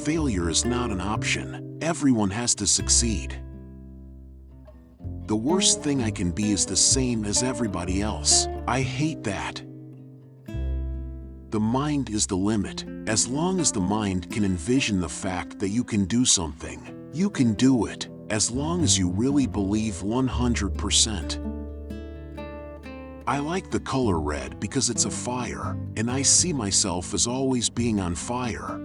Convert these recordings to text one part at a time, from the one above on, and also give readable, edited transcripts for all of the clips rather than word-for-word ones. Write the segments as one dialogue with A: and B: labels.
A: Failure is not an option. Everyone has to succeed. The worst thing I can be is the same as everybody else. I hate that. The mind is the limit. As long as the mind can envision the fact that you can do something, you can do it, as long as you really believe 100%. I like the color red because it's a fire, and I see myself as always being on fire.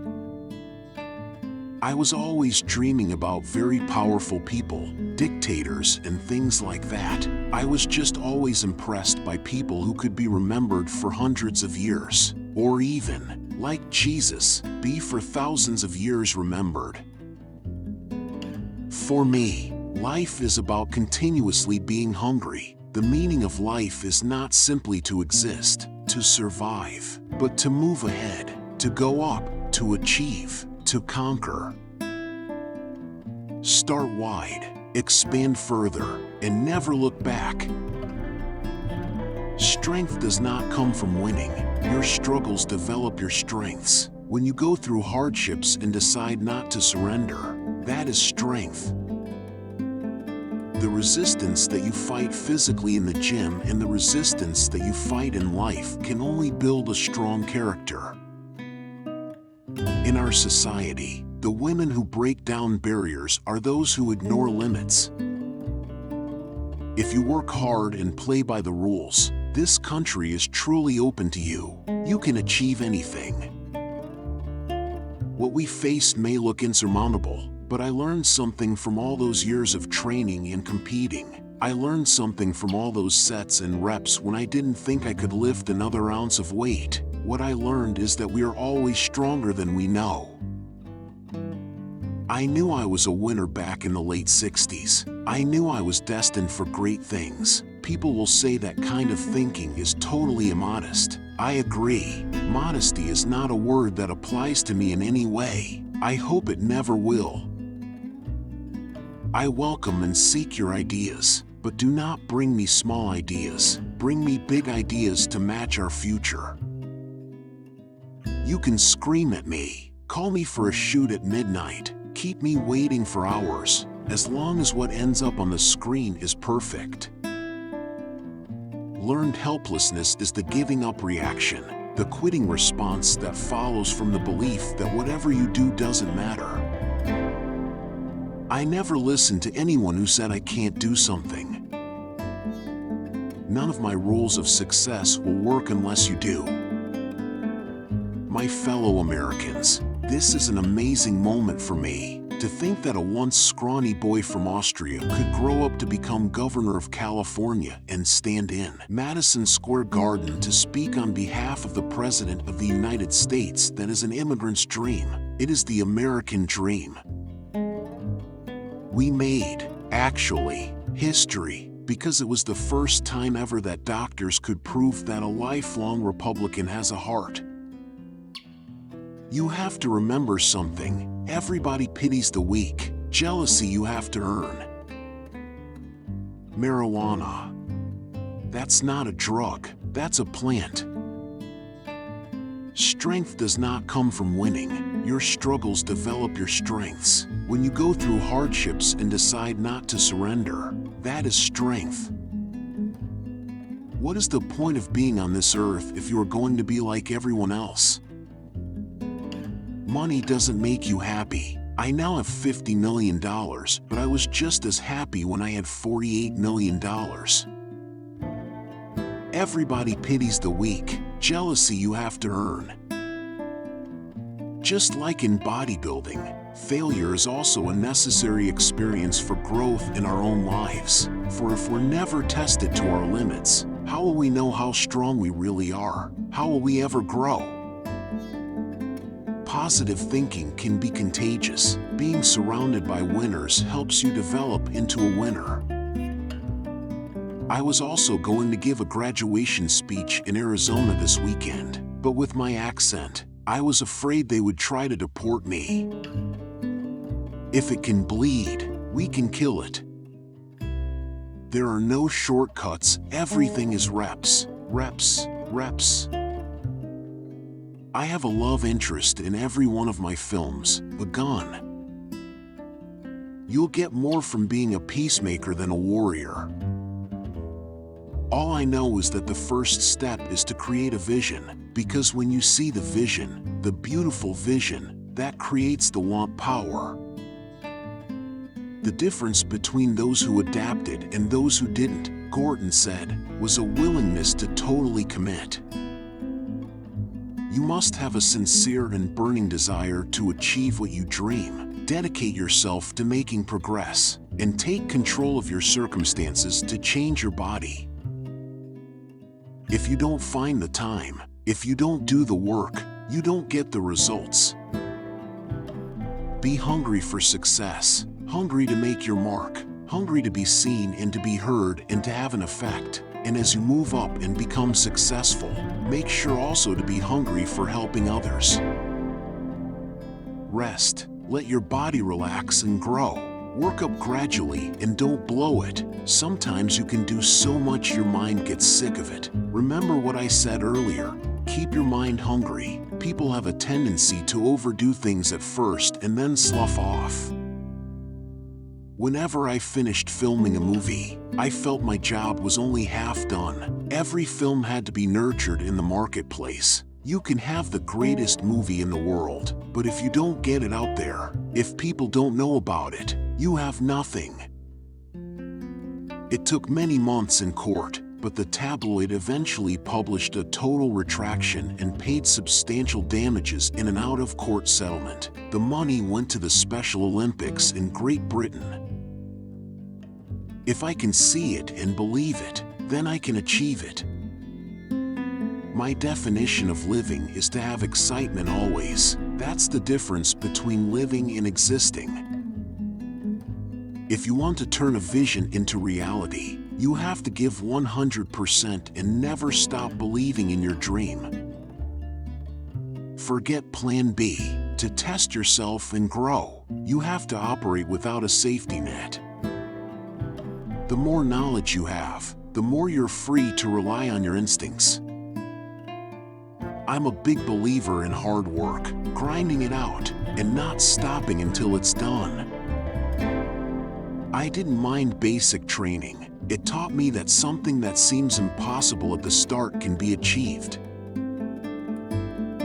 A: I was always dreaming about very powerful people, dictators, and things like that. I was just always impressed by people who could be remembered for hundreds of years, or even, like Jesus, be for thousands of years remembered. For me, life is about continuously being hungry. The meaning of life is not simply to exist, to survive, but to move ahead, to go up, to achieve, to conquer. Start wide, expand further, and never look back. Strength does not come from winning. Your struggles develop your strengths. When you go through hardships and decide not to surrender, that is strength. The resistance that you fight physically in the gym and the resistance that you fight in life can only build a strong character. In our society, the women who break down barriers are those who ignore limits. If you work hard and play by the rules, this country is truly open to you. You can achieve anything. What we face may look insurmountable, but I learned something from all those years of training and competing. I learned something from all those sets and reps when I didn't think I could lift another ounce of weight. What I learned is that we are always stronger than we know. I knew I was a winner back in the late 60s. I knew I was destined for great things. People will say that kind of thinking is totally immodest. I agree. Modesty is not a word that applies to me in any way. I hope it never will. I welcome and seek your ideas, but do not bring me small ideas. Bring me big ideas to match our future. You can scream at me, call me for a shoot at midnight, keep me waiting for hours, as long as what ends up on the screen is perfect. Learned helplessness is the giving up reaction, the quitting response that follows from the belief that whatever you do doesn't matter. I never listened to anyone who said I can't do something. None of my rules of success will work unless you do. My fellow Americans, this is an amazing moment for me. To think that a once scrawny boy from Austria could grow up to become governor of California and stand in Madison Square Garden to speak on behalf of the President of the United States, that is an immigrant's dream. It is the American dream. We made, actually, history, because it was the first time ever that doctors could prove that a lifelong Republican has a heart. You have to remember something. Everybody pities the weak. Jealousy you have to earn. Marijuana. That's not a drug, that's a plant. Strength does not come from winning. Your struggles develop your strengths. When you go through hardships and decide not to surrender, that is strength. What is the point of being on this earth if you are going to be like everyone else? Money doesn't make you happy. I now have $50 million, but I was just as happy when I had $48 million. Everybody pities the weak. Jealousy you have to earn. Just like in bodybuilding, failure is also a necessary experience for growth in our own lives. For if we're never tested to our limits, how will we know how strong we really are? How will we ever grow? Positive thinking can be contagious. Being surrounded by winners helps you develop into a winner. I was also going to give a graduation speech in Arizona this weekend, but with my accent, I was afraid they would try to deport me. If it can bleed, we can kill it. There are no shortcuts. Everything is reps, reps, reps. I have a love interest in every one of my films, a gun. You'll get more from being a peacemaker than a warrior. All I know is that the first step is to create a vision, because when you see the vision, the beautiful vision, that creates the want power. The difference between those who adapted and those who didn't, Gordon said, was a willingness to totally commit. You must have a sincere and burning desire to achieve what you dream, dedicate yourself to making progress, and take control of your circumstances to change your body. If you don't find the time, if you don't do the work, you don't get the results. Be hungry for success, hungry to make your mark, hungry to be seen and to be heard and to have an effect. And as you move up and become successful, make sure also to be hungry for helping others. Rest, let your body relax and grow. Work up gradually and don't blow it. Sometimes you can do so much your mind gets sick of it. Remember what I said earlier, keep your mind hungry. People have a tendency to overdo things at first and then slough off. Whenever I finished filming a movie, I felt my job was only half done. Every film had to be nurtured in the marketplace. You can have the greatest movie in the world, but if you don't get it out there, if people don't know about it, you have nothing. It took many months in court, but the tabloid eventually published a total retraction and paid substantial damages in an out-of-court settlement. The money went to the Special Olympics in Great Britain. If I can see it and believe it, then I can achieve it. My definition of living is to have excitement always. That's the difference between living and existing. If you want to turn a vision into reality, you have to give 100% and never stop believing in your dream. Forget Plan B. To test yourself and grow, you have to operate without a safety net. The more knowledge you have, the more you're free to rely on your instincts. I'm a big believer in hard work, grinding it out, and not stopping until it's done. I didn't mind basic training. It taught me that something that seems impossible at the start can be achieved.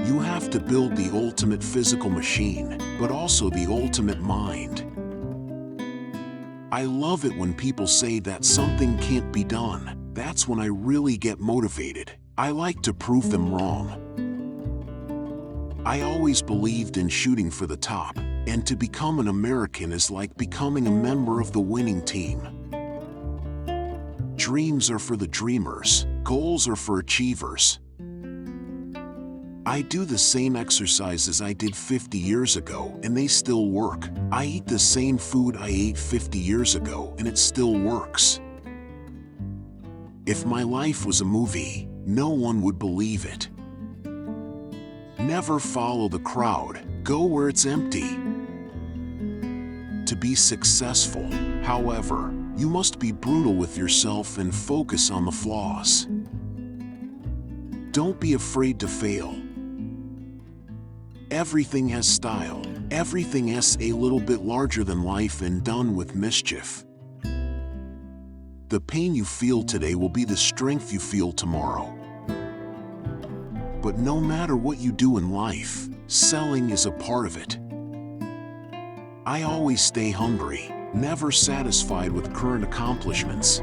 A: You have to build the ultimate physical machine, but also the ultimate mind. I love it when people say that something can't be done. That's when I really get motivated. I like to prove them wrong. I always believed in shooting for the top, and to become an American is like becoming a member of the winning team. Dreams are for the dreamers, goals are for achievers. I do the same exercises I did 50 years ago, and they still work. I eat the same food I ate 50 years ago, and it still works. If my life was a movie, no one would believe it. Never follow the crowd, go where it's empty. To be successful, however, you must be brutal with yourself and focus on the flaws. Don't be afraid to fail. Everything has style. Everything is a little bit larger than life and done with mischief. The pain you feel today will be the strength you feel tomorrow. But no matter what you do in life, selling is a part of it. I always stay hungry, never satisfied with current accomplishments.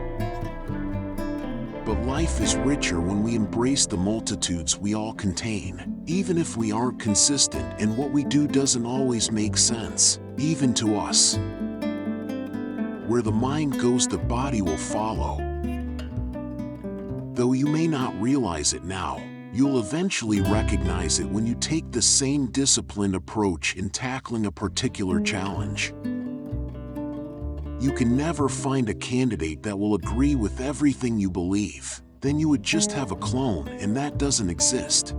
A: But life is richer when we embrace the multitudes we all contain, even if we aren't consistent and what we do doesn't always make sense, even to us. Where the mind goes, the body will follow. Though you may not realize it now, you'll eventually recognize it when you take the same disciplined approach in tackling a particular challenge. You can never find a candidate that will agree with everything you believe. Then you would just have a clone, and that doesn't exist.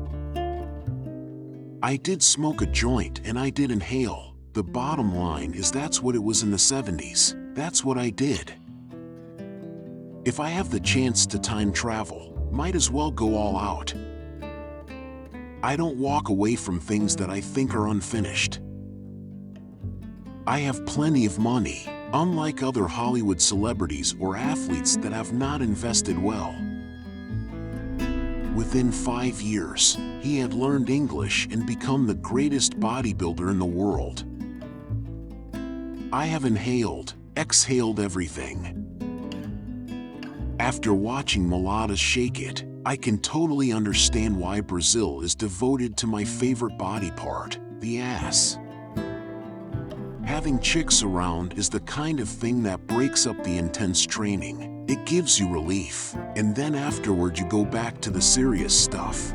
A: I did smoke a joint and I did inhale. The bottom line is that's what it was in the 70s. That's what I did. If I have the chance to time travel, might as well go all out. I don't walk away from things that I think are unfinished. I have plenty of money, unlike other Hollywood celebrities or athletes that have not invested well. Within 5 years, he had learned English and become the greatest bodybuilder in the world. I have inhaled, exhaled everything. After watching Mulata shake it, I can totally understand why Brazil is devoted to my favorite body part, the ass. Having chicks around is the kind of thing that breaks up the intense training. It gives you relief, and then afterward you go back to the serious stuff.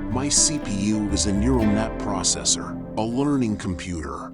A: My CPU is a neural net processor, a learning computer.